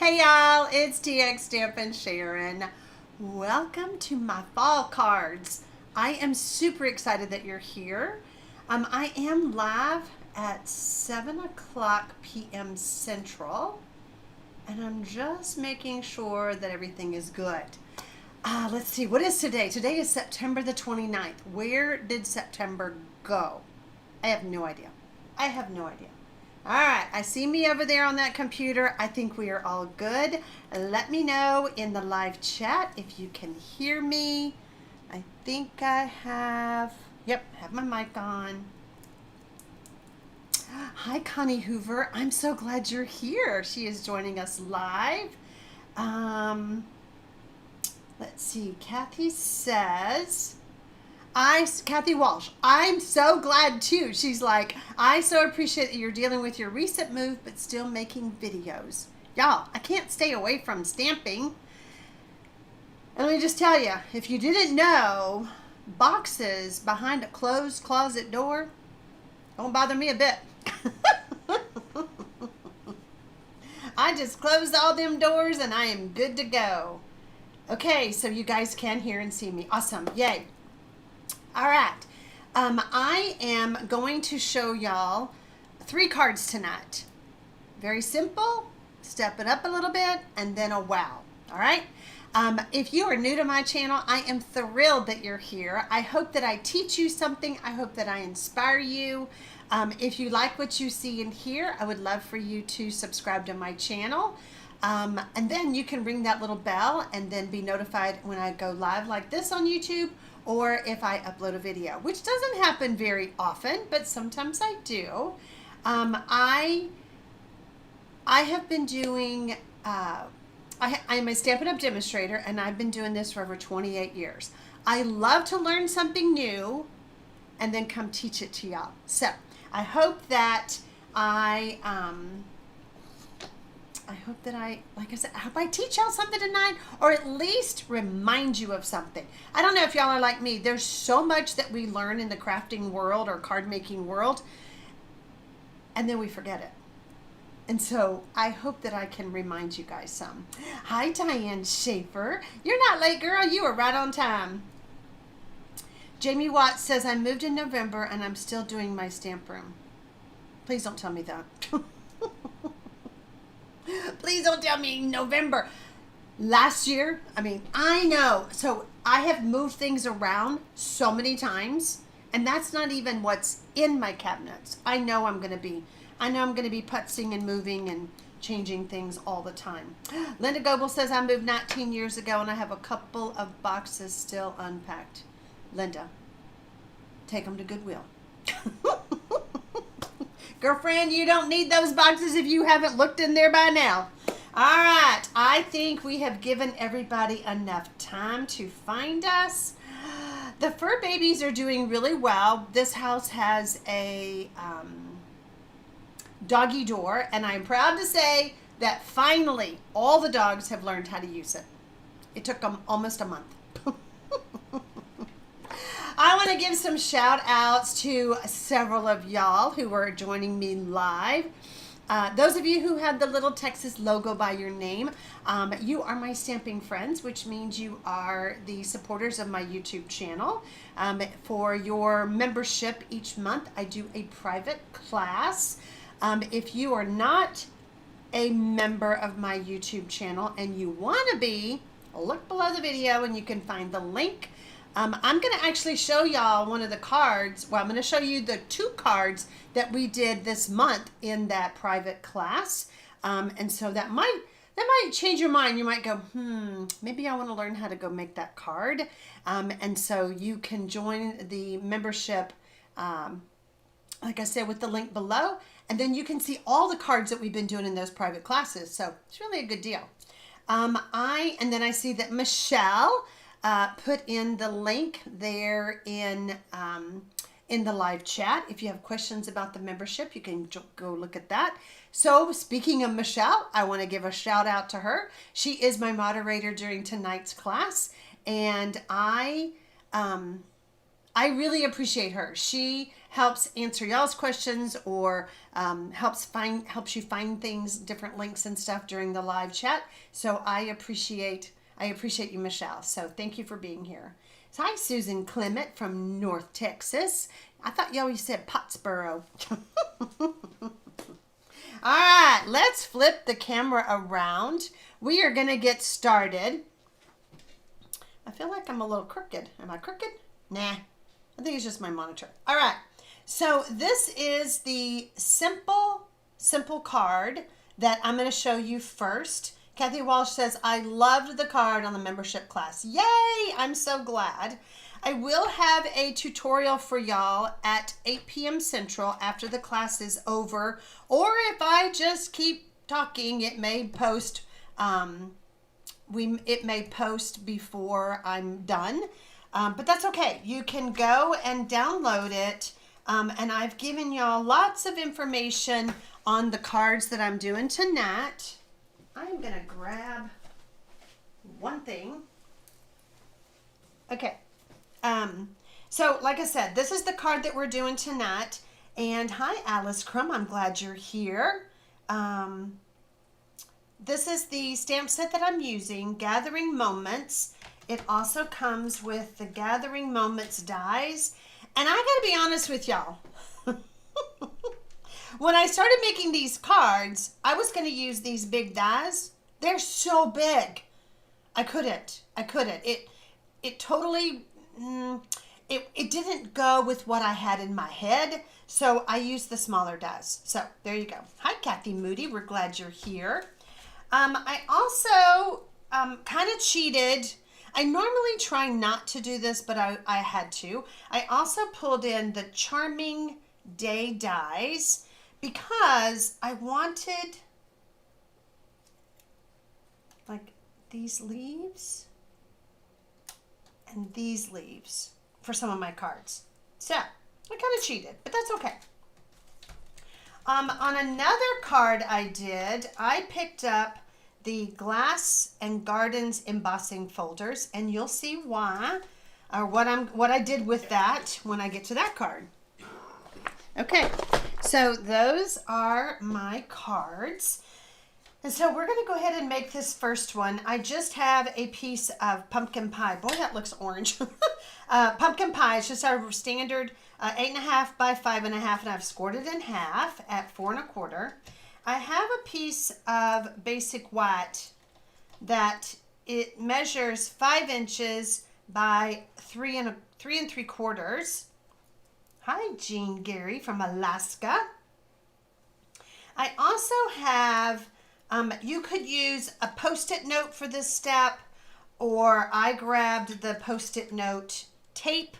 Hey y'all, it's TxStampin Sharon. Welcome to my fall cards. I am super excited that you're here. I am live at 7 o'clock p.m. Central, and I'm just making sure that everything is good. Let's see, what is today? Today is September the 29th. Where did September go? I have no idea. I have no idea. All right, I see me over there on that computer. I think we are all good. Let me know in the live chat if you can hear me. I think I have my mic on. Hi, Connie Hoover. I'm so glad you're here. She is joining us live. Let's see. Kathy says, Kathy Walsh, I'm so glad too. She's like, I so appreciate that you're dealing with your recent move, but still making videos. Y'all, I can't stay away from stamping. And let me just tell you, if you didn't know, boxes behind a closed closet door don't bother me a bit. I just closed all them doors and I am good to go. Okay, so you guys can hear and see me. Awesome. Yay. All right. I am going to show y'all 3 cards tonight. Very simple. Step it up a little bit and then a wow. All right. If you are new to my channel, I am thrilled that you're here. I hope that I teach you something. I hope that I inspire you. If you like what you see and hear, I would love for you to subscribe to my channel. And then you can ring that little bell and then be notified when I go live like this on YouTube, or if I upload a video, which doesn't happen very often, but sometimes I do. I have been doing, I am a Stampin' Up! Demonstrator, and I've been doing this for over 28 years. I love to learn something new and then come teach it to y'all. So I hope that like I said, I hope I teach y'all something tonight, or at least remind you of something. I don't know if y'all are like me. There's so much that we learn in the crafting world or card making world, and then we forget it. And so I hope that I can remind you guys some. Hi, Diane Schaefer. You're not late, girl. You are right on time. Jamie Watts says, I moved in November and I'm still doing my stamp room. Please don't tell me that. Please don't tell me November. Last year, I know. So I have moved things around so many times, and that's not even what's in my cabinets. I know I'm going to be putzing and moving and changing things all the time. Linda Goebel says, I moved 19 years ago and I have a couple of boxes still unpacked. Linda, take them to Goodwill. Girlfriend, you don't need those boxes if you haven't looked in there by now. All right, I think we have given everybody enough time to find us. The fur babies are doing really well. This house has a doggy door, and I'm proud to say that finally all the dogs have learned how to use it. It took them almost a month. I want to give some shout outs to several of y'all who are joining me live. Those of you who have the little Texas logo by your name, you are my stamping friends, which means you are the supporters of my YouTube channel. For your membership each month, I do a private class. If you are not a member of my YouTube channel and you want to be, look below the video and you can find the link. I'm going to actually show y'all one of the cards. Well, I'm going to show you the 2 cards that we did this month in that private class. And so that might change your mind. You might go, maybe I want to learn how to go make that card. And so you can join the membership, like I said, with the link below. And then you can see all the cards that we've been doing in those private classes. So it's really a good deal. And then I see that Michelle put in the link there in the live chat. If you have questions about the membership, you can go look at that. So speaking of Michelle, I want to give a shout out to her. She is my moderator during tonight's class, and I I really appreciate her. She helps answer y'all's questions or helps you find things, different links and stuff during the live chat. So I appreciate you, Michelle. So thank you for being here. So hi, Susan Clement from North Texas. I thought you always said Pottsboro. All right, let's flip the camera around. We are going to get started. I feel like I'm a little crooked. Am I crooked? Nah, I think it's just my monitor. All right, so this is the simple card that I'm going to show you first. Kathy Walsh says, I loved the card on the membership class. Yay, I'm so glad. I will have a tutorial for y'all at 8 p.m. Central after the class is over, or if I just keep talking, it may post it may post before I'm done, but that's okay. You can go and download it, and I've given y'all lots of information on the cards that I'm doing tonight. I'm gonna grab one thing. Okay. So like I said, this is the card that we're doing tonight. And hi, Alice Crum. I'm glad you're here. This is the stamp set that I'm using, Gathering Moments. It also comes with the Gathering Moments dies. And I gotta be honest with y'all. When I started making these cards, I was going to use these big dies. They're so big. I couldn't. It totally, it didn't go with what I had in my head. So I used the smaller dies. So there you go. Hi, Kathy Moody. We're glad you're here. I also kind of cheated. I normally try not to do this, but I had to. I also pulled in the Charming Day dies, because I wanted like these leaves and these leaves for some of my cards. So I kind of cheated, but that's okay. On another card I picked up the Glass and Gardens embossing folders, and you'll see why, or what I did with that when I get to that card. Okay, so those are my cards. And so we're going to go ahead and make this first one. I just have a piece of pumpkin pie. Boy, that looks orange. Pumpkin pie. It's just our standard 8.5 by 5.5, and I've scored it in half at 4 1/4. I have a piece of basic white that it measures 5 inches by 3 3/4. Hi, Jean Gary from Alaska. I also have, you could use a Post-it note for this step, or I grabbed the Post-it note tape.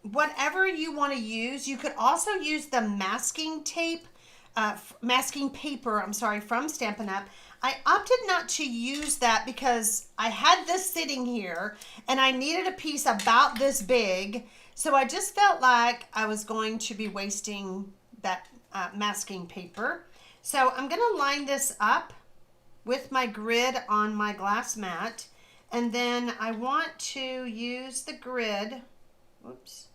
Whatever you want to use. You could also use the masking tape, masking paper, from Stampin' Up. I opted not to use that because I had this sitting here and I needed a piece about this big. So I just felt like I was going to be wasting that masking paper. So I'm going to line this up with my grid on my glass mat. And then I want to use the grid. Oops.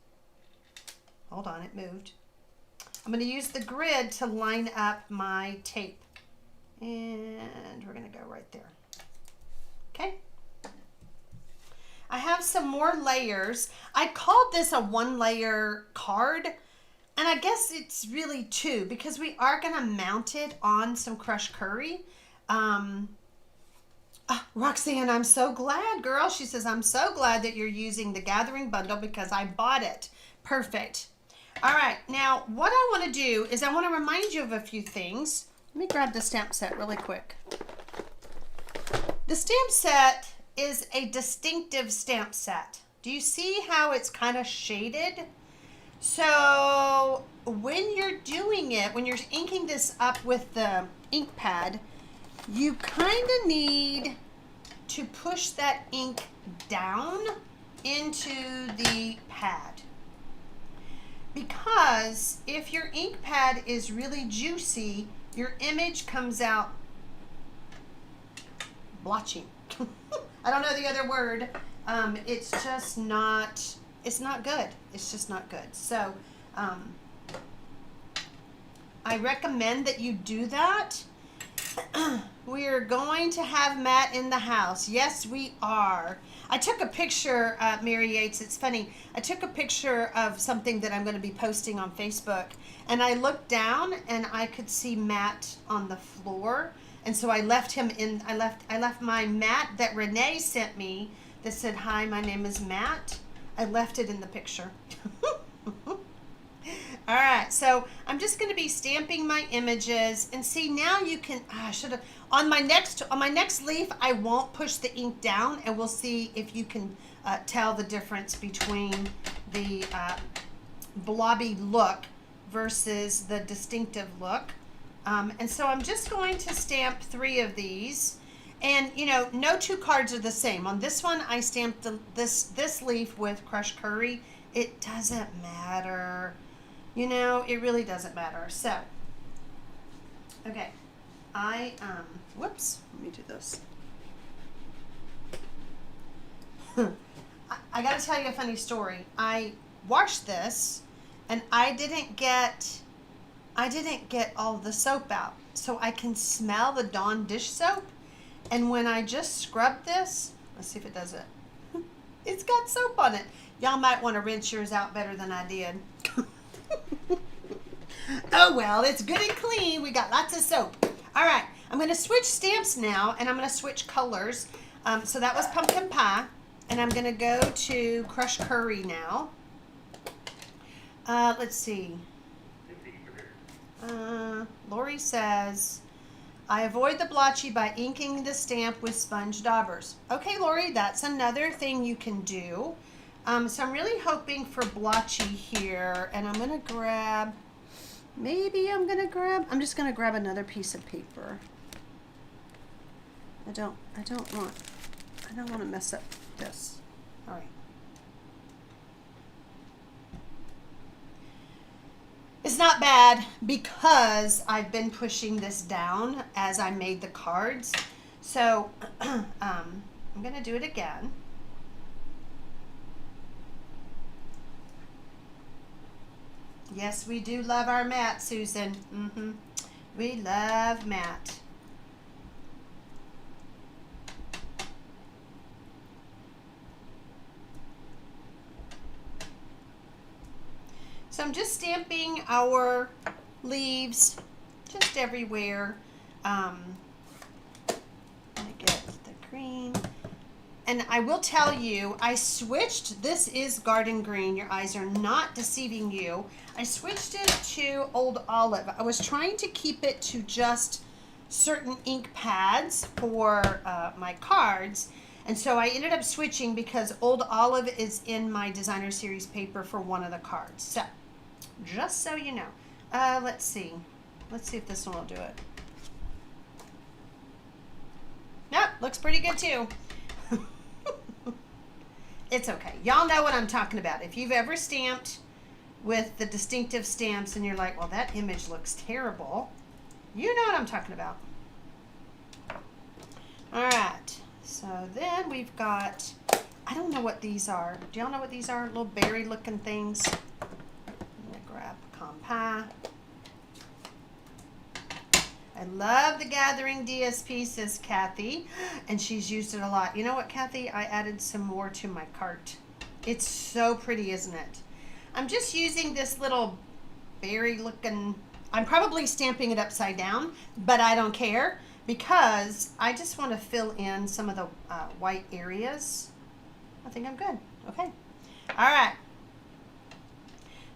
Hold on, it moved. I'm going to use the grid to line up my tape. And we're going to go right there. Okay. I have some more layers. I called this a 1-layer card, and I guess it's really 2 because we are going to mount it on some crushed curry. Roxanne, I'm so glad, girl. She says, I'm so glad that you're using the Gathering Bundle because I bought it. Perfect. All right, now what I want to do is I want to remind you of a few things. Let me grab the stamp set really quick. The stamp set is a distinctive stamp set. Do you see how it's kind of shaded? So when you're doing it, when you're inking this up with the ink pad, you kind of need to push that ink down into the pad. Because if your ink pad is really juicy, your image comes out blotchy. I don't know the other word. It's just not It's not good. It's just not good. So I recommend that you do that. We are going to have Matt in the house. Yes, we are. I took a picture, Mary Yates, it's funny. I took a picture of something that I'm going to be posting on Facebook, and I looked down and I could see Matt on the floor. And so I left him in, I left my mat that Renee sent me that said, "Hi, my name is Matt." I left it in the picture. All right, so I'm just going to be stamping my images, and see, now you can, I should have, on my next leaf, I won't push the ink down, and we'll see if you can tell the difference between the blobby look versus the distinctive look. And so I'm just going to stamp 3 of these, and you know, no 2 cards are the same. On this one, I stamped this leaf with crushed curry. It doesn't matter. You know, it really doesn't matter. So, okay, whoops, let me do this. I got to tell you a funny story. I washed this, and I didn't get all the soap out, so I can smell the Dawn dish soap. And when I just scrubbed this, let's see if it does it. It's got soap on it. Y'all might want to rinse yours out better than I did. Oh well, it's good and clean. We got lots of soap. All right, I'm going to switch stamps now, and I'm going to switch colors. So that was pumpkin pie, and I'm going to go to crushed curry now. Let's see. Lori says, I avoid the blotchy by inking the stamp with sponge daubers. Okay, Lori, that's another thing you can do. So I'm really hoping for blotchy here, and I'm going to grab, I'm just going to grab another piece of paper. I don't want to mess up this. All right. It's not bad because I've been pushing this down as I made the cards. So I'm going to do it again. Yes, we do love our Matt, Susan. We love Matt. So I'm just stamping our leaves just everywhere. I'm gonna get the green. And I will tell you, I switched, this is garden green, your eyes are not deceiving you. I switched it to Old Olive. I was trying to keep it to just certain ink pads for my cards. And so I ended up switching because Old Olive is in my designer series paper for one of the cards. So, just so you know. Let's see. Let's see if this one will do it. Nope, looks pretty good too. It's okay. Y'all know what I'm talking about. If you've ever stamped with the distinctive stamps and you're like, well, that image looks terrible, you know what I'm talking about. All right. So then we've got, I don't know what these are. Do y'all know what these are? Little berry looking things. I'm going to grab pecan pie. I love the Gathering DSP, says Kathy, and she's used it a lot. You know what, Kathy? I added some more to my cart. It's so pretty, isn't it? I'm just using this little berry looking, I'm probably stamping it upside down, but I don't care because I just want to fill in some of the white areas. I think I'm good. Okay. All right.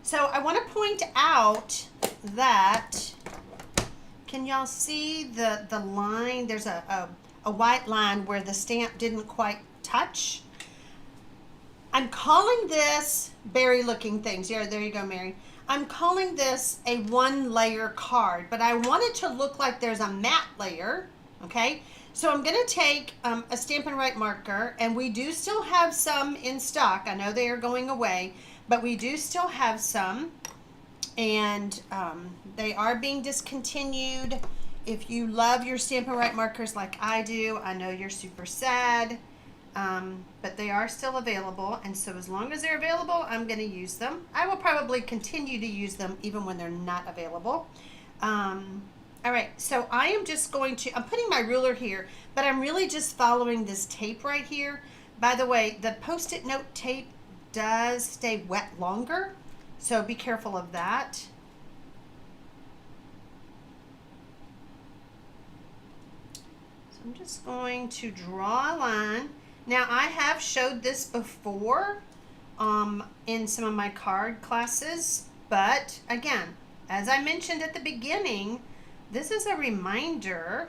So I want to point out that, can y'all see the line? There's a white line where the stamp didn't quite touch. I'm calling this berry looking things. Yeah, there you go, Mary. I'm calling this a 1-layer card, but I want it to look like there's a matte layer, okay? So I'm gonna take a Stampin' Right marker, and we do still have some in stock. I know they are going away, but we do still have some, and they are being discontinued. If you love your Stampin' Right markers like I do, I know you're super sad. but they are still available, and so as long as they're available, I'm going to use them. I will probably continue to use them even when they're not available. All right, so I am just going to, I'm putting my ruler here, but I'm really just following this tape right here. By the way, the Post-it note tape does stay wet longer, so be careful of that. So I'm just going to draw a line. Now, I have showed this before in some of my card classes, but again, as I mentioned at the beginning, this is a reminder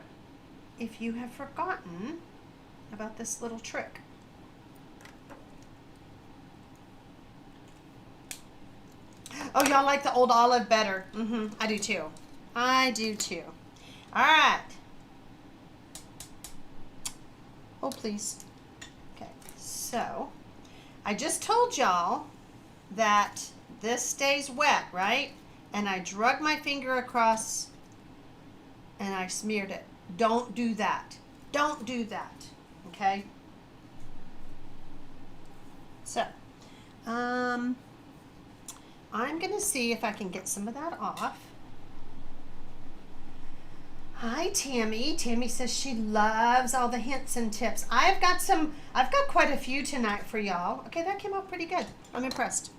if you have forgotten about this little trick. Oh, y'all like the old olive better? I do too. I do too. All right. Oh, please. Okay, so I just told y'all that this stays wet, right? And I drug my finger across and I smeared it. Don't do that. Don't do that. Okay? So, I'm going to see if I can get some of that off. Hi, Tammy. Tammy says she loves all the hints and tips. I've got quite a few tonight for y'all. Okay, that came out pretty good. I'm impressed.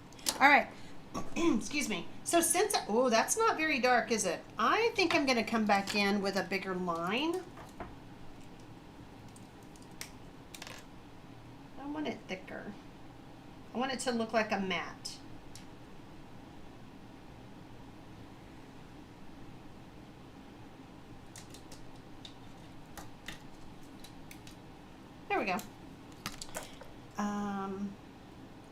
All right. Excuse me. So since, oh, that's not very dark, is it? I think I'm going to come back in with a bigger line. I want it thicker. I want it to look like a mat. There we go.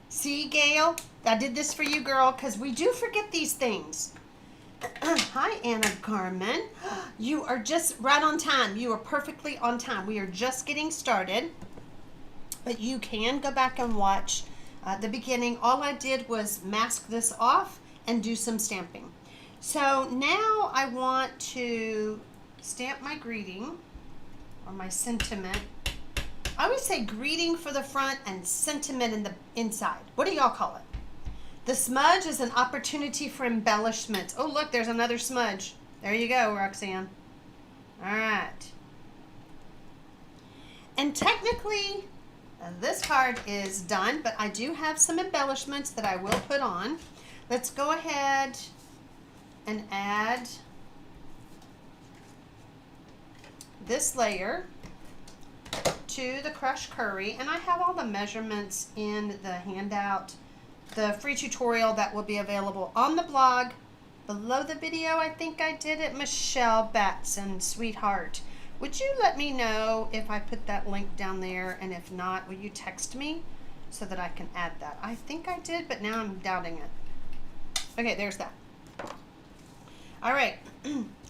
See, Gail, I did this for you, girl, because we do forget these things. Hi, Anna Carmen. You are just right on time. You are perfectly on time. We are just getting started, but you can go back and watch the beginning. All I did was mask this off and do some stamping. So now I want to stamp my greeting or my sentiment. I always say greeting for the front and sentiment in the inside. What do y'all call it? The smudge is an opportunity for embellishment. Oh, look, there's another smudge. There you go, Roxanne. All right. And technically, this card is done, but I do have some embellishments that I will put on. Let's go ahead and add this layer to the crushed curry, and I have all the measurements in the handout, the free tutorial that will be available on the blog below the video. I think I did it. Michelle Batson, sweetheart, would you let me know if I put that link down there, and if not, will you text me so that I can add that? I think I did, but now I'm doubting it. Okay, there's that. All right.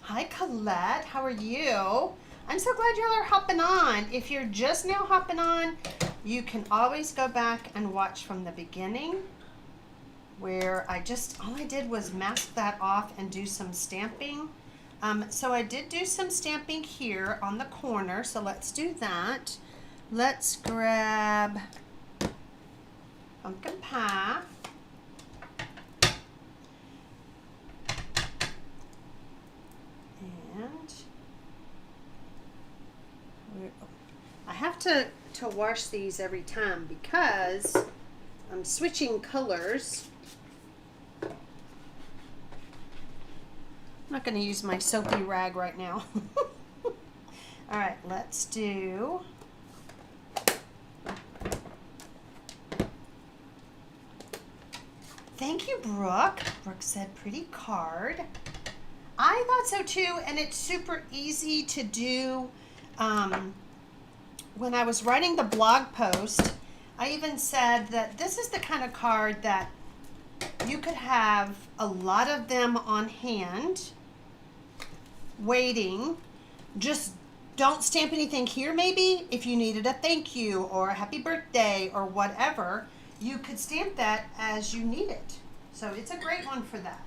Hi, Colette. How are you? I'm so glad y'all are hopping on. If you're just now hopping on, you can always go back and watch from the beginning, where all I did was mask that off and do some stamping. So I did do some stamping here on the corner, so let's do that. Let's grab pumpkin pie. And I have to wash these every time because I'm switching colors. I'm not going to use my soapy rag right now. All right, let's do Thank you, Brooke. Brooke said pretty card. I thought so too, and it's super easy to do. When I was writing the blog post, I even said that this is the kind of card that you could have a lot of them on hand, waiting. Just don't stamp anything here maybe. If you needed a thank you or a happy birthday or whatever, you could stamp that as you need it. So it's a great one for that.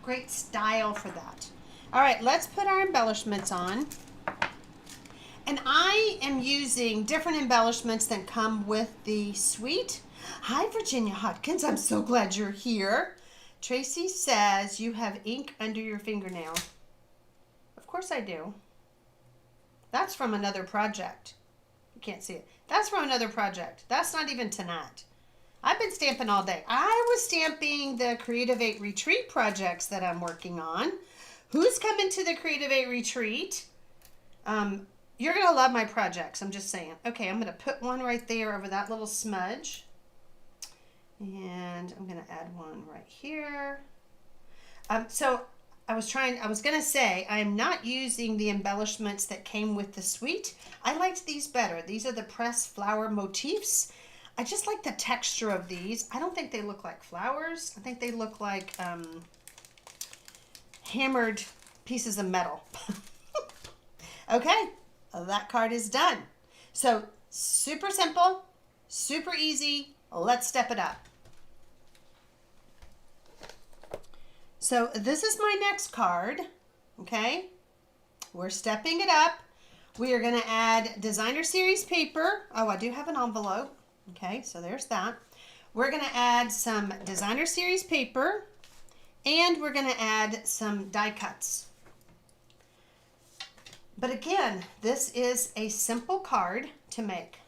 Great style for that. All right, let's put our embellishments on. And I am using different embellishments that come with the suite. Hi, Virginia Hodkins. I'm so glad you're here. Tracy says you have ink under your fingernail. Of course I do. That's from another project. You can't see it. That's from another project. That's not even tonight. I've been stamping all day. I was stamping the Creative 8 Retreat projects that I'm working on. Who's coming to the Creative 8 Retreat? You're going to love my projects. I'm just saying. Okay, I'm going to put one right there over that little smudge. And I'm going to add one right here. So I was going to say, I'm not using the embellishments that came with the suite. I liked these better. These are the pressed flower motifs. I just like the texture of these. I don't think they look like flowers. I think they look like hammered pieces of metal. Okay, that card is done. So super simple, super easy. Let's step it up. So this is my next card, okay? We're stepping it up. We are going to add designer series paper. Oh, I do have an envelope. Okay, so there's that. We're going to add some designer series paper, and we're going to add some die cuts. But again, this is a simple card to make.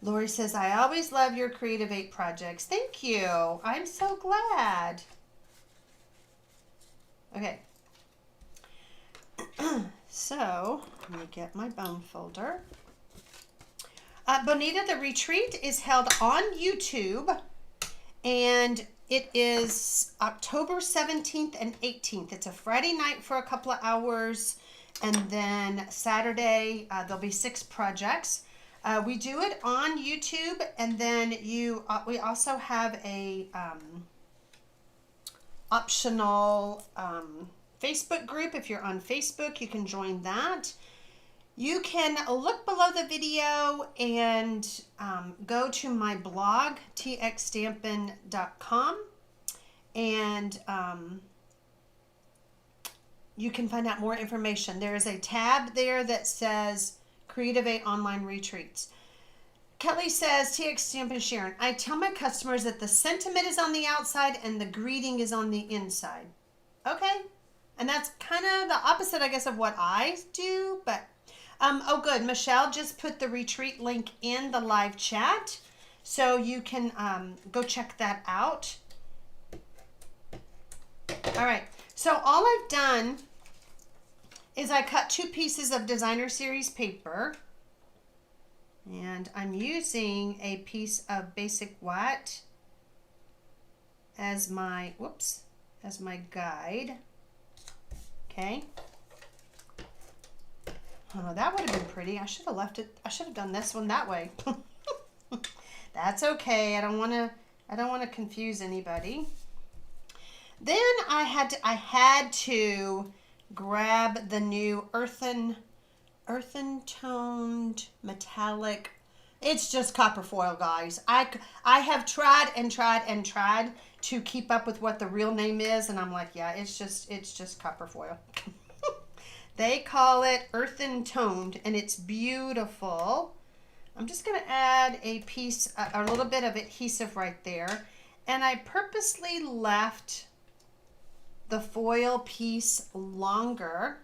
Lori says, I always love your Creative 8 projects. Thank you. I'm so glad. Okay. So, let me get my bone folder. Bonita, the retreat is held on YouTube, and it is October 17th and 18th. It's a Friday night for a couple of hours, and then Saturday there'll be 6 projects. We do it on YouTube, and then we also have a optional Facebook group. If you're on Facebook, you can join that. You can look below the video and go to my blog, TxStampin.com, and you can find out more information. There is a tab there that says Creative 8 Online Retreats. Kelly says, TxStampin Sharon, I tell my customers that the sentiment is on the outside and the greeting is on the inside. Okay, and that's kind of the opposite, I guess, of what I do, but oh, good. Michelle just put the retreat link in the live chat, so you can go check that out. All right. So all I've done is I cut 2 pieces of designer series paper, and I'm using a piece of basic white as my guide. Okay. Oh, that would have been pretty. I should have left it. I should have done this one that way. That's okay. I don't want to confuse anybody. Then I had to grab the new earthen toned metallic. It's just copper foil, guys. I have tried and tried and tried to keep up with what the real name is, and I'm like, yeah, it's just copper foil. They call it earthen toned, and it's beautiful. I'm just going to add a little bit of adhesive right there. And I purposely left the foil piece longer.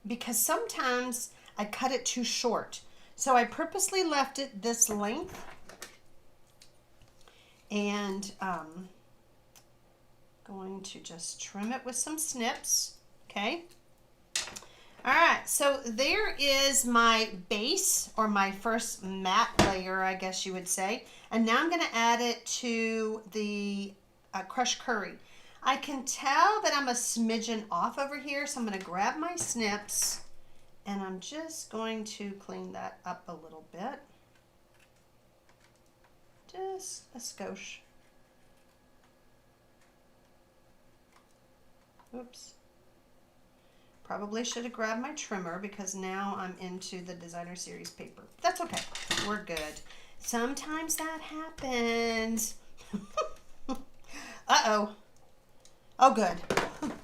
Because sometimes I cut it too short. So I purposely left it this length. And going to just trim it with some snips. Okay. All right, so there is my base, or my first matte layer, I guess you would say. And now I'm going to add it to the crushed curry. I can tell that I'm a smidgen off over here, so I'm going to grab my snips, and I'm just going to clean that up a little bit. Just a skosh. Oops. Probably should have grabbed my trimmer, because now I'm into the designer series paper. That's okay. We're good. Sometimes that happens. Uh-oh. Oh, good.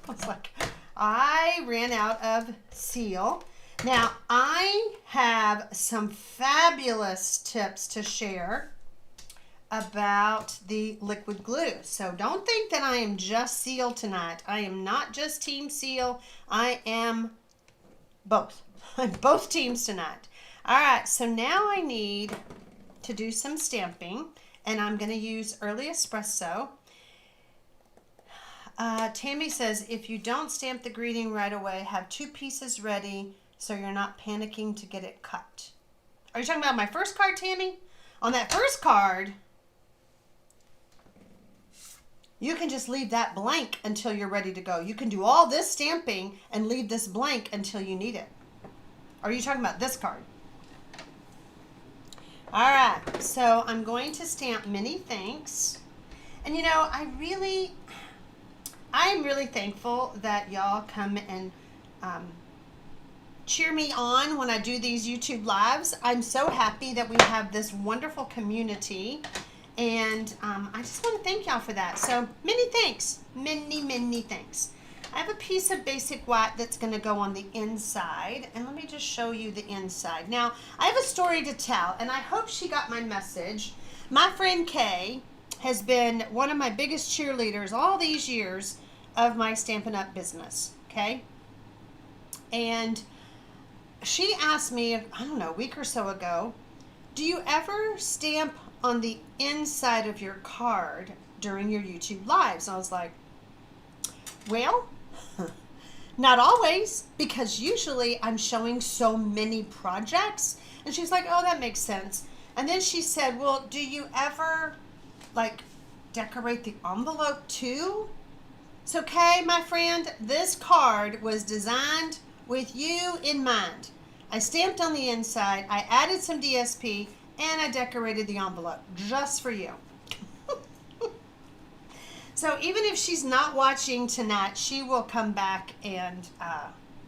I was like, I ran out of seal. Now, I have some fabulous tips to share about the liquid glue. So don't think that I am just seal tonight. I am not just team seal. I am both. I'm both teams tonight. All right, so now I need to do some stamping, and I'm going to use early espresso. Tammy says, if you don't stamp the greeting right away, have 2 pieces ready so you're not panicking to get it cut. Are you talking about my first card, Tammy? On that first card, you can just leave that blank until you're ready to go. You can do all this stamping and leave this blank until you need it. Are you talking about this card? All right, so I'm going to stamp many thanks. And you know, I am really thankful that y'all come and cheer me on when I do these YouTube lives. I'm so happy that we have this wonderful community, and I just want to thank y'all for that. So many thanks, many thanks. I have a piece of basic white that's going to go on the inside, and let me just show you the inside. Now, I have a story to tell, and I hope she got my message. My friend Kay has been one of my biggest cheerleaders all these years of my Stampin' Up business, okay? And she asked me, I don't know, a week or so ago, do you ever stamp on the inside of your card during your YouTube lives? I was like, well, not always, because usually I'm showing so many projects. And she's like, oh, that makes sense. And then she said, well, do you ever like decorate the envelope too? So, Kay, my friend, this card was designed with you in mind. I stamped on the inside, I added some DSP, and I decorated the envelope just for you. So even if she's not watching tonight, she will come back and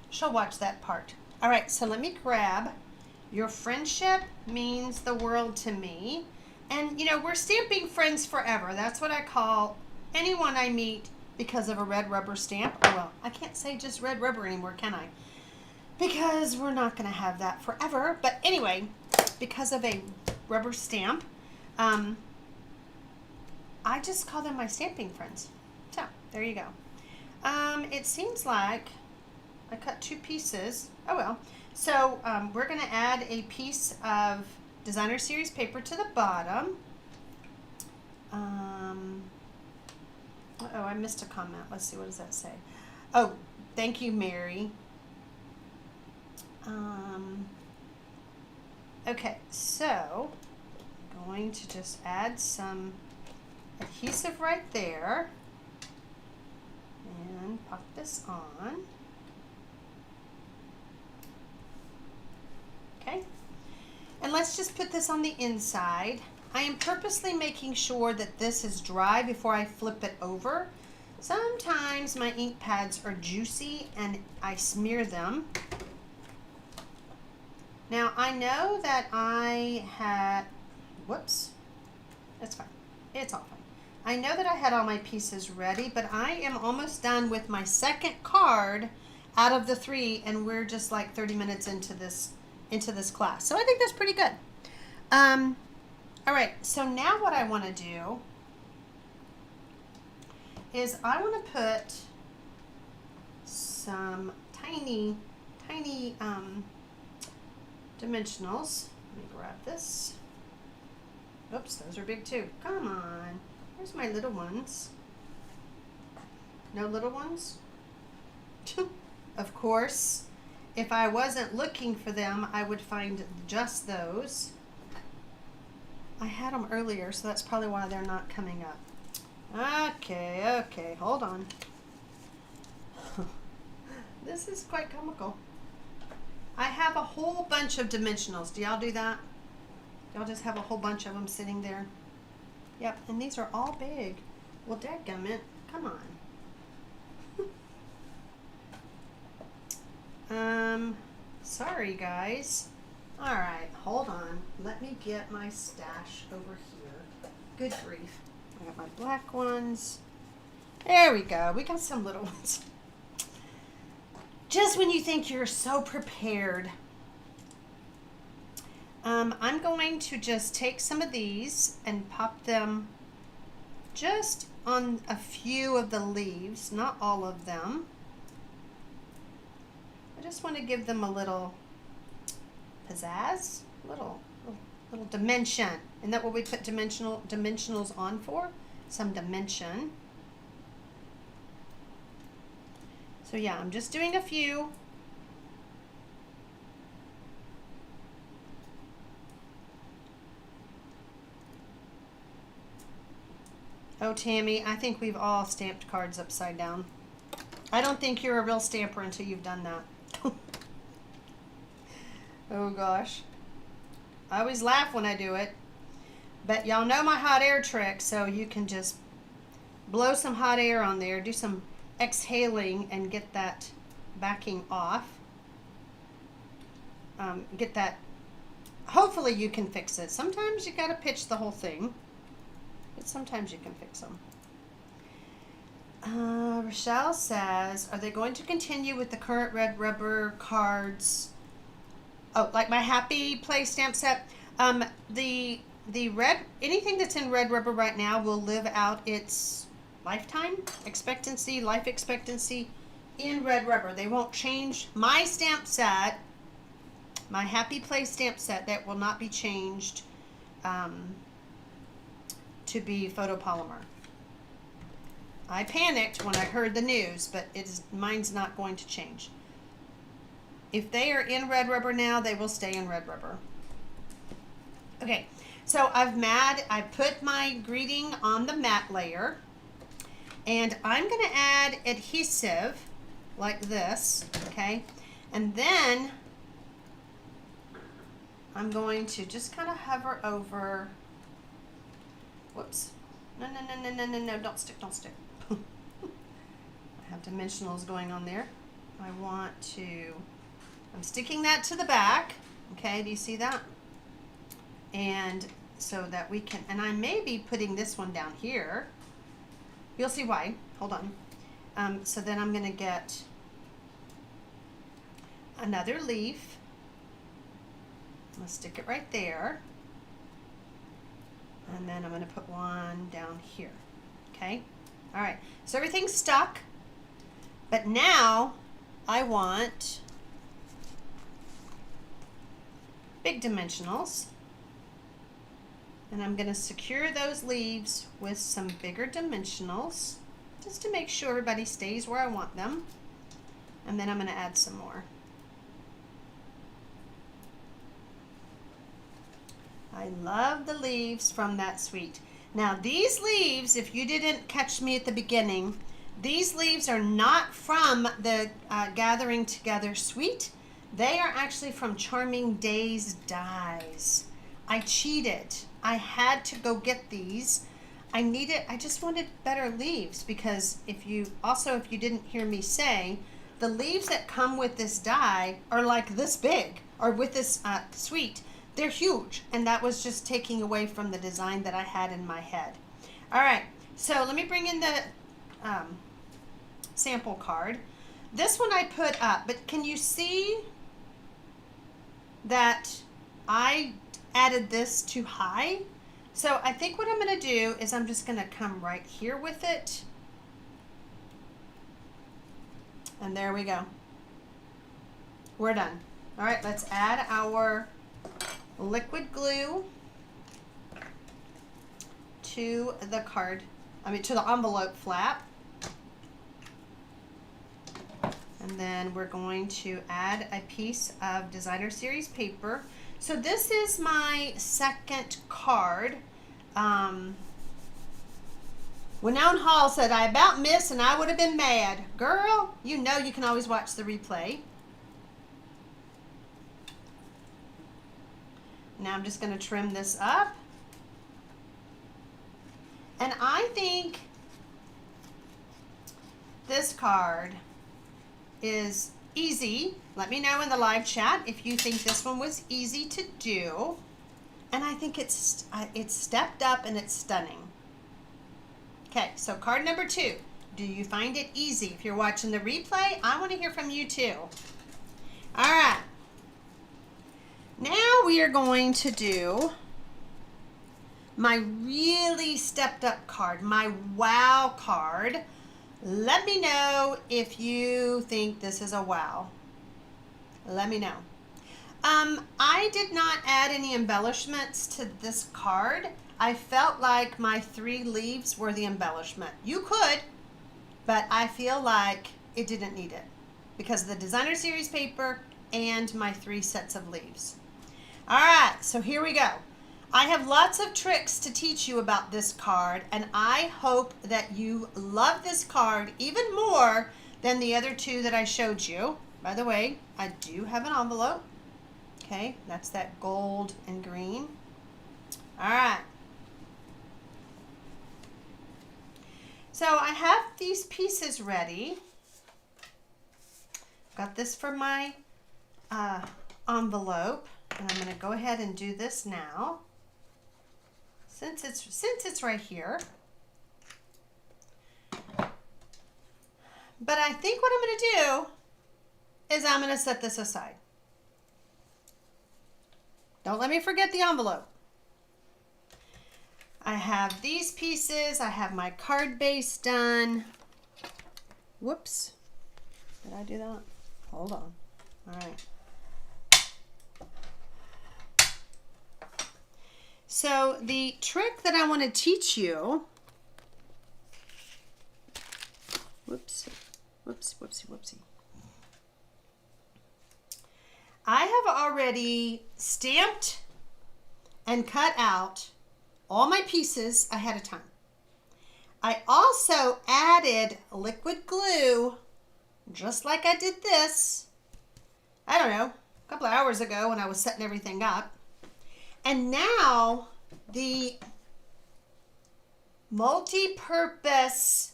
she'll watch that part. All right, so let me grab your friendship means the world to me. And, you know, we're stamping friends forever. That's what I call anyone I meet because of a red rubber stamp. Oh, well, I can't say just red rubber anymore, can I? Because we're not going to have that forever. But anyway, because of a rubber stamp, I just call them my stamping friends. So, there you go. It seems like I cut 2 pieces. Oh, well. So, we're going to add a piece of designer series paper to the bottom. Uh-oh, I missed a comment. Let's see, what does that say? Oh, thank you, Mary. Okay, so I'm going to just add some adhesive right there and pop this on. Okay, and let's just put this on the inside. I am purposely making sure that this is dry before I flip it over. Sometimes my ink pads are juicy and I smear them. Now I know that I had, whoops, that's fine, it's all fine. I know that I had all my pieces ready, but I am almost done with my second card out of the 3, and we're just like 30 minutes into this class. So I think that's pretty good. All right, so now what I want to do is I want to put some tiny dimensionals. Let me grab this. Oops, those are big too. Come on. Where's my little ones? No little ones? Of course, if I wasn't looking for them, I would find just those. I had them earlier, so that's probably why they're not coming up. Okay, hold on. This is quite comical. I have a whole bunch of dimensionals. Do y'all do that? Y'all just have a whole bunch of them sitting there? Yep, and these are all big. Well, dadgummit, come on. Sorry guys. All right, hold on. Let me get my stash over here. Good grief. I got my black ones. There we go. We got some little ones. just when you think you're so prepared. I'm going to just take some of these and pop them just on a few of the leaves, not all of them. I just want to give them a little pizzazz, little dimension. Isn't that what we put dimensionals on for? Some dimension. So yeah, I'm just doing a few. Oh, Tammy, I think we've all stamped cards upside down. I don't think you're a real stamper until you've done that. Oh gosh. I always laugh when I do it. But y'all know my hot air trick, so you can just blow some hot air on there, do some exhaling, and get that backing off. Get that. Hopefully you can fix it. Sometimes you gotta pitch the whole thing, but sometimes you can fix them. Rochelle says, are they going to continue with the current red rubber cards? Oh, like my Happy Play stamp set. The red, anything that's in red rubber right now will live out its lifetime expectancy, life expectancy in red rubber. They won't change. My stamp set, my Happy Play stamp set, that will not be changed to be photopolymer. I panicked when I heard the news, but mine's not going to change. If they are in red rubber now, they will stay in red rubber. Okay, so I put my greeting on the matte layer, and I'm going to add adhesive like this, okay? And then I'm going to just kind of hover over. Whoops. No, don't stick. I have dimensionals going on there. I'm sticking that to the back. Okay, do you see that? And so that we can, and I may be putting this one down here. You'll see why. Hold on. So then I'm going to get another leaf. I'm going to stick it right there. And then I'm going to put one down here. Okay? All right. So everything's stuck. But now I want big dimensionals. And I'm going to secure those leaves with some bigger dimensionals just to make sure everybody stays where I want them. And then I'm going to add some more. I love the leaves from that suite. Now these leaves, if you didn't catch me at the beginning, these leaves are not from the Gathering Together suite. They are actually from Charming Days Dies. I cheated. I had to go get these. I just wanted better leaves, because if you didn't hear me say, the leaves that come with this die are like this big, or with this suite. They're huge, and that was just taking away from the design that I had in my head. All right, so let me bring in the sample card. This one I put up, but can you see that I added this too high? So I think what I'm going to do is I'm just going to come right here with it. And there we go. We're done. All right, let's add our liquid glue to the to the envelope flap. And then we're going to add a piece of Designer Series paper. So this is my second card. Renown Hall said, I about missed and I would have been mad. Girl, you know you can always watch the replay. Now I'm just going to trim this up. And I think this card is easy. Let me know in the live chat if you think this one was easy to do. And I think it's stepped up and it's stunning. Okay, so card number 2. Do you find it easy? If you're watching the replay, I want to hear from you too. All right. Now we are going to do my really stepped up card, my wow card. Let me know if you think this is a wow. Let me know. I did not add any embellishments to this card. I felt like my 3 leaves were the embellishment. You could, but I feel like it didn't need it because of the designer series paper and my 3 sets of leaves. All right, so here we go. I have lots of tricks to teach you about this card, and I hope that you love this card even more than the other 2 that I showed you. By the way, I do have an envelope. Okay, that's that gold and green. All right. So I have these pieces ready. Got this for my envelope, and I'm going to go ahead and do this now. Since it's right here. But I think what I'm going to do is I'm going to set this aside. Don't let me forget the envelope. I have these pieces. I have my card base done. Whoops. Did I do that? Hold on. All right. So the trick that I want to teach you, whoopsie. I have already stamped and cut out all my pieces ahead of time. I also added liquid glue, just like I did this, I don't know, a couple of hours ago when I was setting everything up. And now the multi-purpose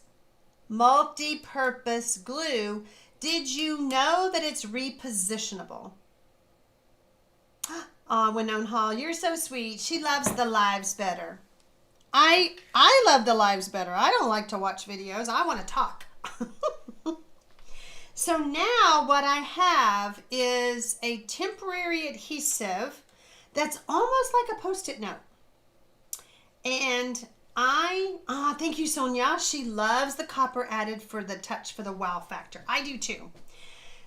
glue, did you know that it's repositionable? Oh, Winona Hall, you're so sweet. She loves the lives better. I love the lives better. I don't like to watch videos. I want to talk. So now what I have is a temporary adhesive that's almost like a Post-it note. And thank you, Sonia. She loves the copper added for the touch, for the wow factor. I do too.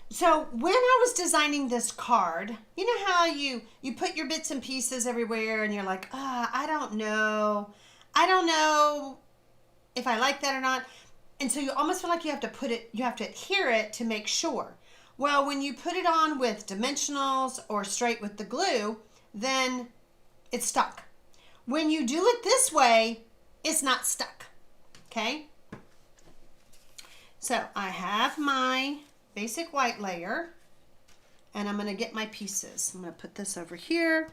So when I was designing this card, you know how you put your bits and pieces everywhere and you're like, I don't know if I like that or not. And so you almost feel like you have to adhere it to make sure. Well, when you put it on with dimensionals or straight with the glue, then it's stuck. When you do it this way, it's not stuck, okay? So I have my basic white layer, and I'm going to get my pieces. I'm going to put this over here.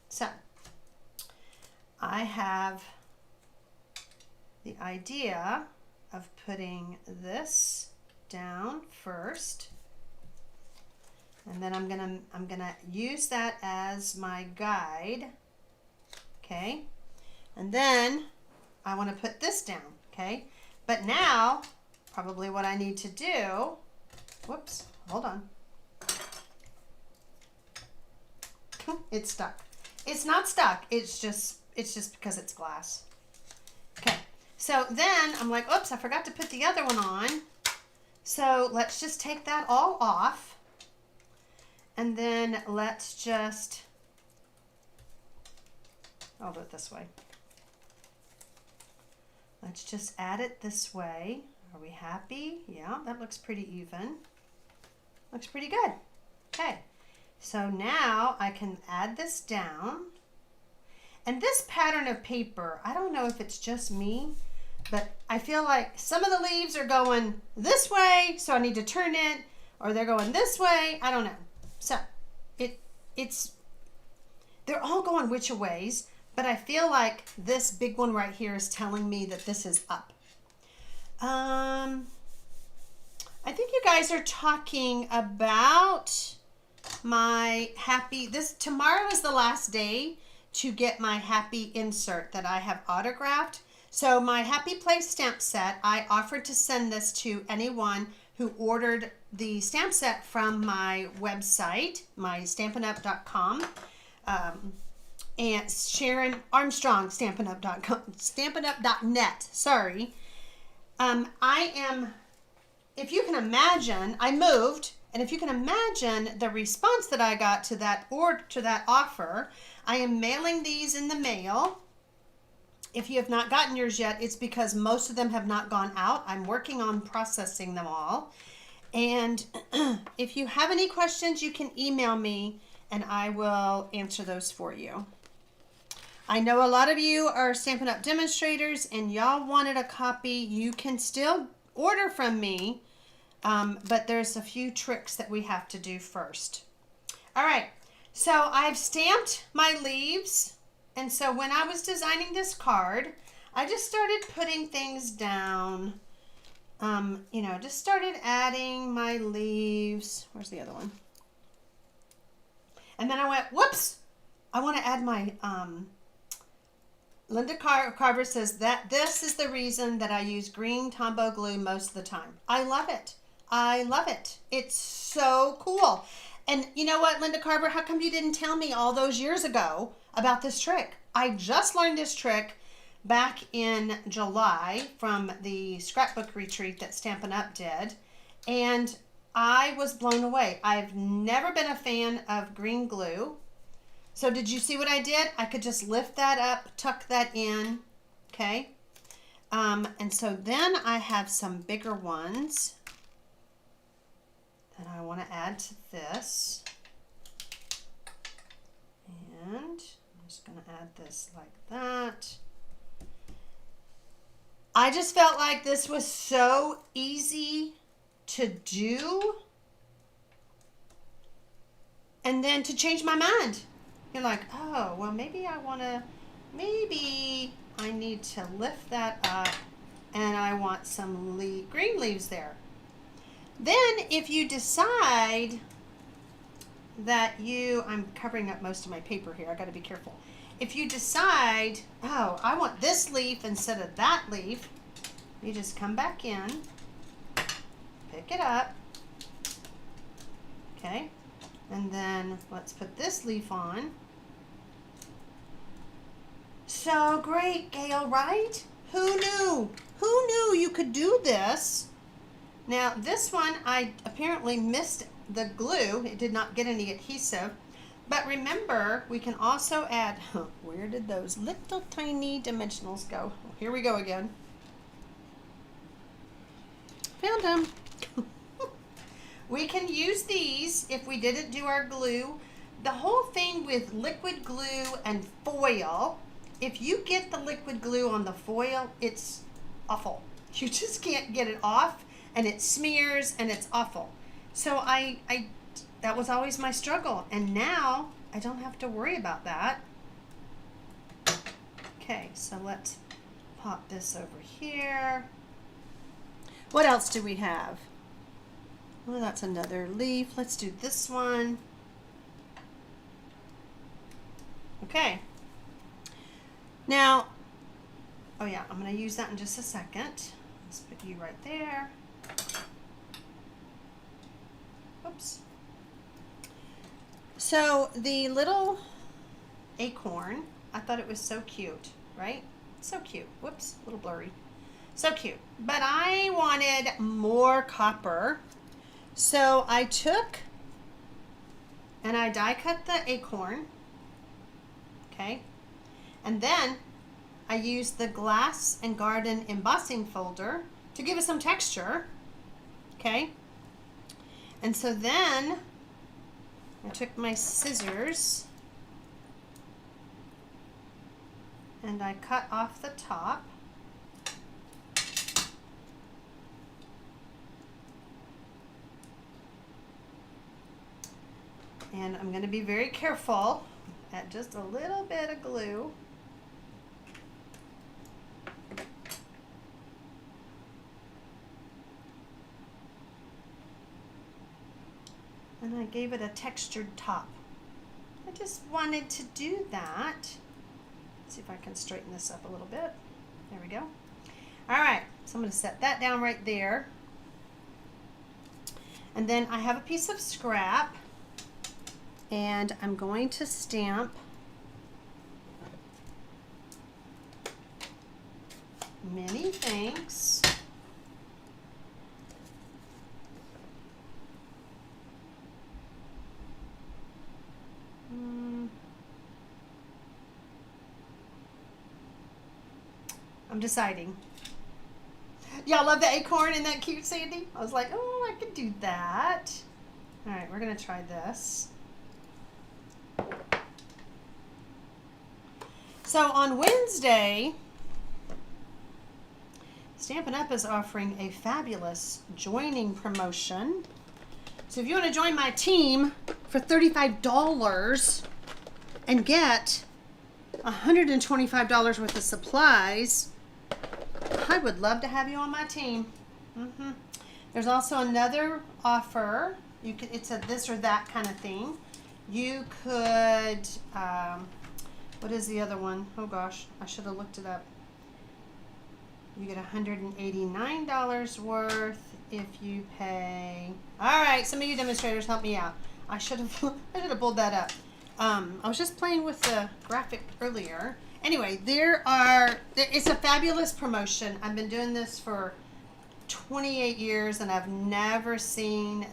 So I have the idea of putting this down first, and then I'm gonna use that as my guide, okay? And then I want to put this down, okay? But now, probably what I need to do, whoops, hold on. It's stuck. It's not stuck, it's just because it's glass. Okay, so then I'm like, oops, I forgot to put the other one on. So let's just take that all off. And then let's just, I'll do it this way. Let's just add it this way. Are we happy? Yeah, that looks pretty even. Looks pretty good. Okay, so now I can add this down. And this pattern of paper, I don't know if it's just me, but I feel like some of the leaves are going this way, so I need to turn it, or they're going this way, I don't know. So they're all going which ways, but I feel like this big one right here is telling me that this is up. I think you guys are talking about my tomorrow is the last day to get my happy insert that I have autographed. So my Happy Place stamp set, I offered to send this to anyone who ordered the stamp set from my website, my stampinup.com. And Sharon Armstrong, stampinup.com, stampinup.net, sorry. I am, if you can imagine, I moved, and if you can imagine the response that I got to that offer, I am mailing these in the mail. If you have not gotten yours yet, it's because most of them have not gone out. I'm working on processing them all. And if you have any questions, you can email me and I will answer those for you. I know a lot of you are Stampin' Up! Demonstrators and y'all wanted a copy. You can still order from me, but there's a few tricks that we have to do first. All right, so I've stamped my leaves, and so when I was designing this card, I just started putting things down. You know, just started adding my leaves. Where's the other one? And then I went, whoops, I want to add my, Linda Carver says that this is the reason that I use green Tombow glue most of the time. I love it. I love it. It's so cool. And you know what, Linda Carver, how come you didn't tell me all those years ago about this trick? I just learned this trick back in July from the scrapbook retreat that Stampin' Up! Did. And I was blown away. I've never been a fan of green glue. So did you see what I did? I could just lift that up, tuck that in, okay? And so then I have some bigger ones that I want to add to this. And I'm just going to add this like that. I just felt like this was so easy to do and then to change my mind. You're like, oh, well, maybe I need to lift that up and I want some green leaves there. Then if you decide that I'm covering up most of my paper here. I got to be careful. If you decide, oh, I want this leaf instead of that leaf, you just come back in, pick it up, okay? And then let's put this leaf on. So great, Gail, right? Who knew? Who knew you could do this? Now, this one, I apparently missed the glue. It did not get any adhesive. But remember, we can also add, where did those little tiny dimensionals go? Here we go again. Found them. We can use these if we didn't do our glue. The whole thing with liquid glue and foil, if you get the liquid glue on the foil, it's awful. You just can't get it off and it smears and it's awful. So that was always my struggle, and now I don't have to worry about that. Okay, so let's pop this over here. What else do we have? Well, that's another leaf. Let's do this one. Okay. Now, oh yeah, I'm going to use that in just a second. Let's put you right there. Oops. So the little acorn, I thought it was so cute, right? So cute. Whoops, a little blurry. So cute. But I wanted more copper. So I took and I die cut the acorn. Okay. And then I used the Glass and Garden embossing folder to give it some texture. Okay. And so then I took my scissors and I cut off the top. And I'm going to be very careful. Add just a little bit of glue. And I gave it a textured top. I just wanted to do that. Let's see if I can straighten this up a little bit. There we go. All right, so I'm going to set that down right there. And then I have a piece of scrap, and I'm going to stamp many thanks. I'm deciding. Y'all love the acorn and that cute Sandy? I was like, oh, I could do that. All right, we're gonna try this. So on Wednesday, Stampin' Up is offering a fabulous joining promotion. So if you want to join my team for $35 and get $125 worth of supplies, I would love to have you on my team. There's also another offer. You could, it's a this or that kind of thing. You could, what is the other one? Oh gosh, I should have looked it up. You get $189 worth if you pay. All right, some of you demonstrators help me out. I should have pulled that up. I was just playing with the graphic earlier. Anyway, it's a fabulous promotion. I've been doing this for 28 years and I've never seen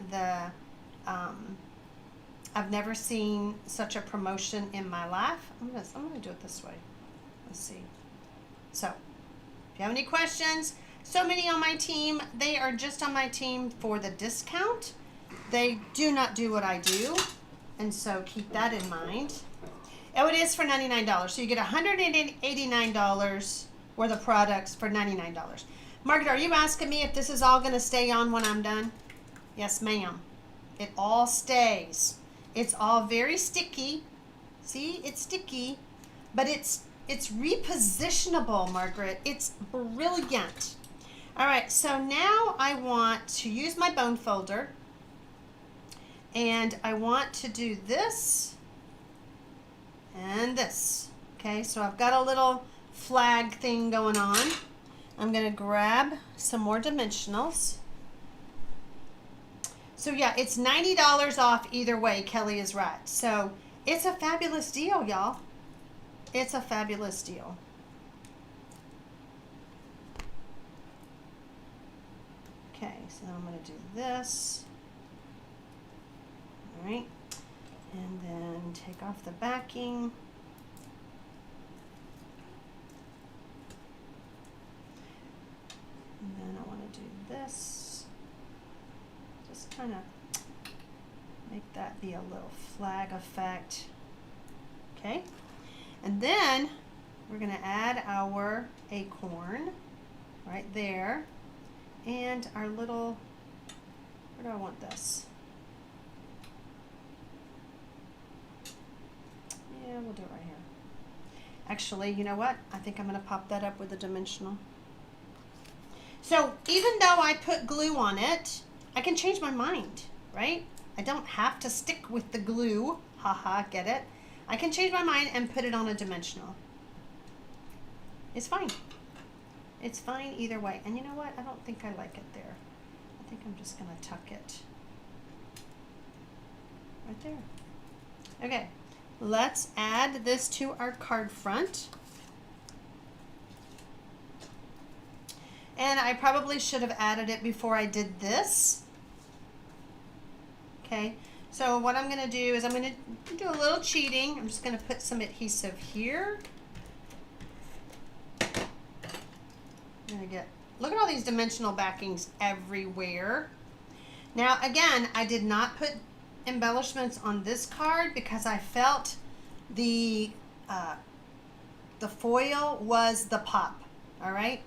such a promotion in my life. I'm gonna do it this way. Let's see. So, if you have any questions, so many on my team, they are just on my team for the discount. They do not do what I do, and so keep that in mind. Oh, it is for $99. So you get $189 worth of products for $99. Margaret, are you asking me if this is all going to stay on when I'm done? Yes, ma'am. It all stays. It's all very sticky. See, it's sticky, but it's repositionable, Margaret. It's brilliant. All right, so now I want to use my bone folder, and I want to do this and this. Okay, so I've got a little flag thing going on. I'm going to grab some more dimensionals. So yeah, it's $90 off either way. Kelly is right. So it's a fabulous deal, y'all. It's a fabulous deal. Okay, so I'm going to do this. All right. And then take off the backing. And then I want to do this. Just kind of make that be a little flag effect. Okay. And then we're going to add our acorn right there. And our little, where do I want this? Yeah, we'll do it right here. Actually, you know what? I think I'm going to pop that up with a dimensional. So even though I put glue on it, I can change my mind, right? I don't have to stick with the glue. Haha, get it? I can change my mind and put it on a dimensional. It's fine. It's fine either way. And you know what? I don't think I like it there. I think I'm just going to tuck it right there. Okay. Let's add this to our card front. And I probably should have added it before I did this. Okay, so what I'm going to do is I'm going to do a little cheating. I'm just going to put some adhesive here. I'm going to get, look at all these dimensional backings everywhere. Now again, I did not put embellishments on this card because I felt the foil was the pop. All right.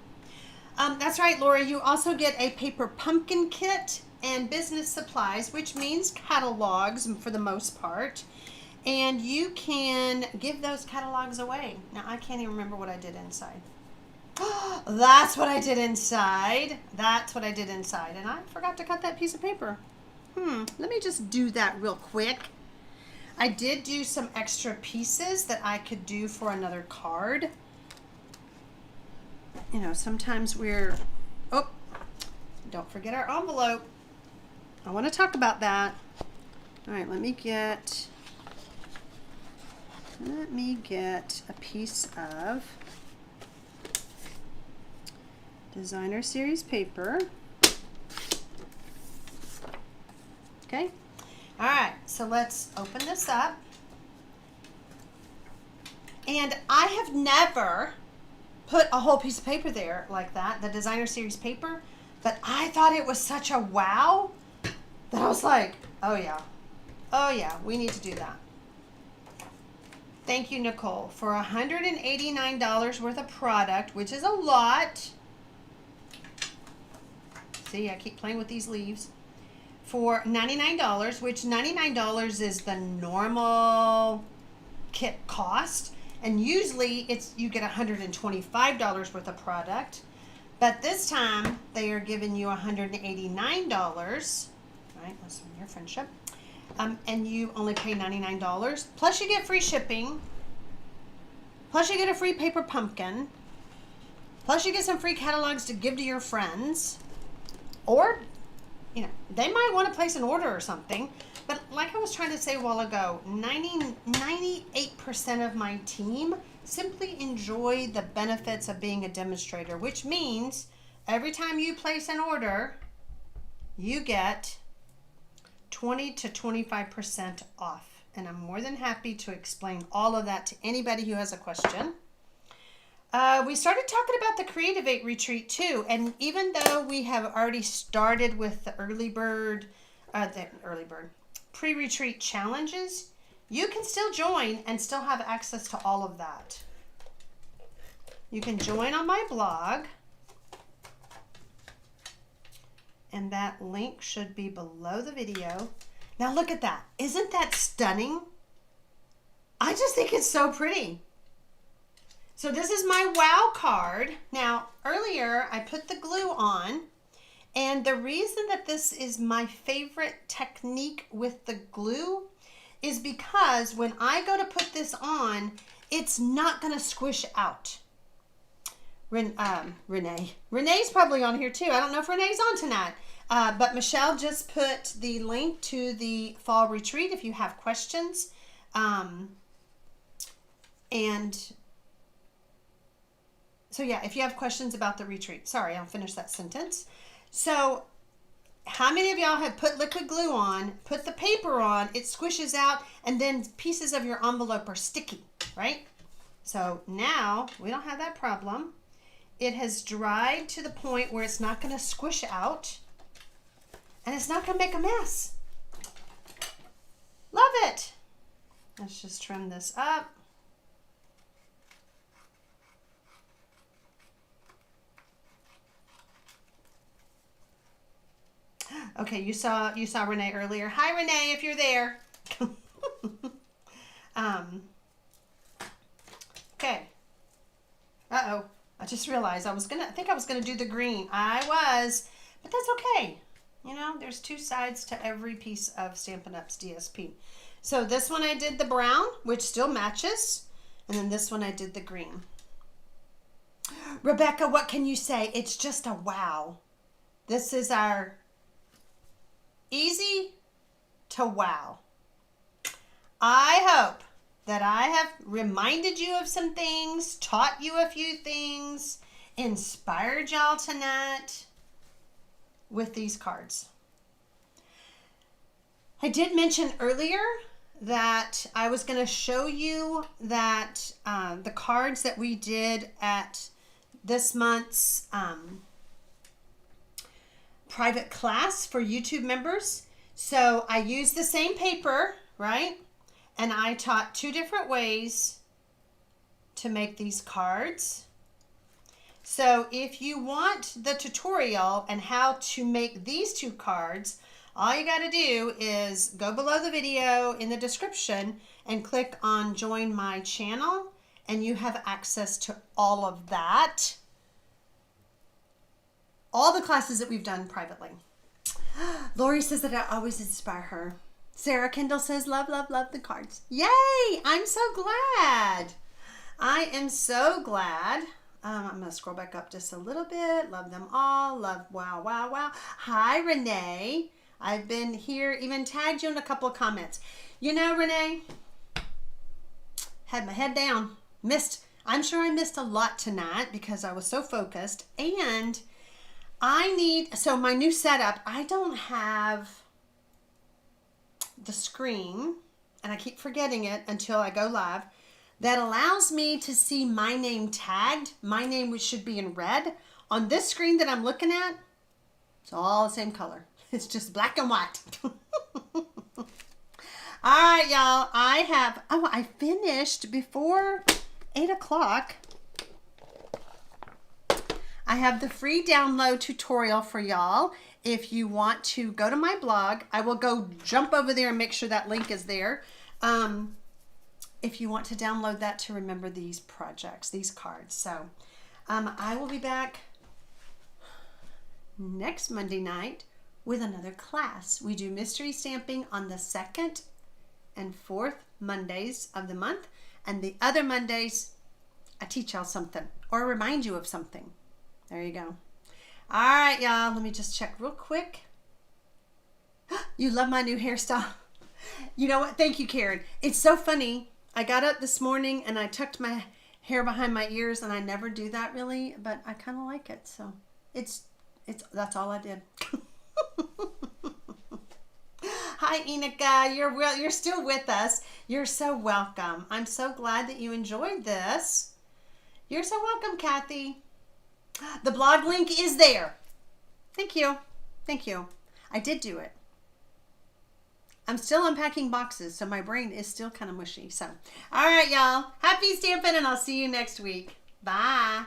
That's right, Laura. You also get a paper pumpkin kit and business supplies, which means catalogs for the most part. And you can give those catalogs away. Now, I can't even remember what I did inside. That's what I did inside. That's what I did inside. And I forgot to cut that piece of paper. Let me just do that real quick. I did do some extra pieces that I could do for another card. You know, sometimes oh, don't forget our envelope. I want to talk about that. All right, let me get a piece of designer series paper. Okay. All right, so let's open this up. And I have never put a whole piece of paper there like that, the designer series paper, but I thought it was such a wow that I was like, oh yeah, we need to do that. Thank you, Nicole, for $189 worth of product, which is a lot. See, I keep playing with these leaves. For $99, which $99 is the normal kit cost. And usually you get $125 worth of product. But this time they are giving you $189. Right, that's from your friendship. And you only pay $99. Plus you get free shipping. Plus you get a free paper pumpkin. Plus you get some free catalogs to give to your friends. Or, you know, they might want to place an order or something. But like I was trying to say a while ago, 98% of my team simply enjoy the benefits of being a demonstrator, which means every time you place an order, you get 20 to 25% off. And I'm more than happy to explain all of that to anybody who has a question. We started talking about the Creative 8 retreat too. And even though we have already started with the early bird pre-retreat challenges, you can still join and still have access to all of that. You can join on my blog, and that link should be below the video. Now look at that. Isn't that stunning? I just think it's so pretty. So this is my wow card. Now earlier I put the glue on, and the reason that this is my favorite technique with the glue is because when I go to put this on, it's not going to squish out. Renee's probably on here too. I don't know if Renee's on tonight. But Michelle just put the link to the fall retreat if you have questions. And so yeah, if you have questions about the retreat. Sorry, I'll finish that sentence. So how many of y'all have put liquid glue on, put the paper on, it squishes out, and then pieces of your envelope are sticky, right? So now we don't have that problem. It has dried to the point where it's not going to squish out, and it's not going to make a mess. Love it. Let's just trim this up. Okay, you saw Renee earlier. Hi, Renee, if you're there. Okay. Uh-oh. I just realized I think I was gonna do the green. I was, but that's okay. You know, there's two sides to every piece of Stampin' Up's DSP. So this one I did the brown, which still matches, and then this one I did the green. Rebecca, what can you say? It's just a wow. This is our easy to wow. I hope that I have reminded you of some things, taught you a few things, inspired y'all tonight with these cards. I did mention earlier that I was going to show you that the cards that we did at this month's private class for YouTube members. So I used the same paper, right? And I taught two different ways to make these cards. So if you want the tutorial and how to make these two cards, all you got to do is go below the video in the description and click on join my channel, and you have access to all of that. All the classes that we've done privately. Lori says that I always inspire her. Sarah Kendall says, love, love, love the cards. Yay! I'm so glad. I am so glad. I'm going to scroll back up just a little bit. Love them all. Love, wow, wow, wow. Hi, Renee. I've been here, even tagged you in a couple of comments. You know, Renee, had my head down. I'm sure I missed a lot tonight because I was so focused. And so my new setup, I don't have the screen, and I keep forgetting it until I go live, that allows me to see my name tagged. My name should be in red. On this screen that I'm looking at, it's all the same color. It's just black and white. All right, y'all. I finished before 8 o'clock. I have the free download tutorial for y'all. If you want to go to my blog, I will go jump over there and make sure that link is there. If you want to download that to remember these projects, these cards. So I will be back next Monday night with another class. We do mystery stamping on the 2nd and 4th Mondays of the month. And the other Mondays, I teach y'all something or remind you of something. There you go. All right, y'all. Let me just check real quick. You love my new hairstyle. You know what? Thank you, Karen. It's so funny. I got up this morning and I tucked my hair behind my ears, and I never do that really, but I kind of like it. So that's all I did. Hi, Enika. You're still with us. You're so welcome. I'm so glad that you enjoyed this. You're so welcome, Kathy. The blog link is there. Thank you. Thank you. I did do it. I'm still unpacking boxes, so my brain is still kind of mushy. So, all right, y'all. Happy stamping, and I'll see you next week. Bye.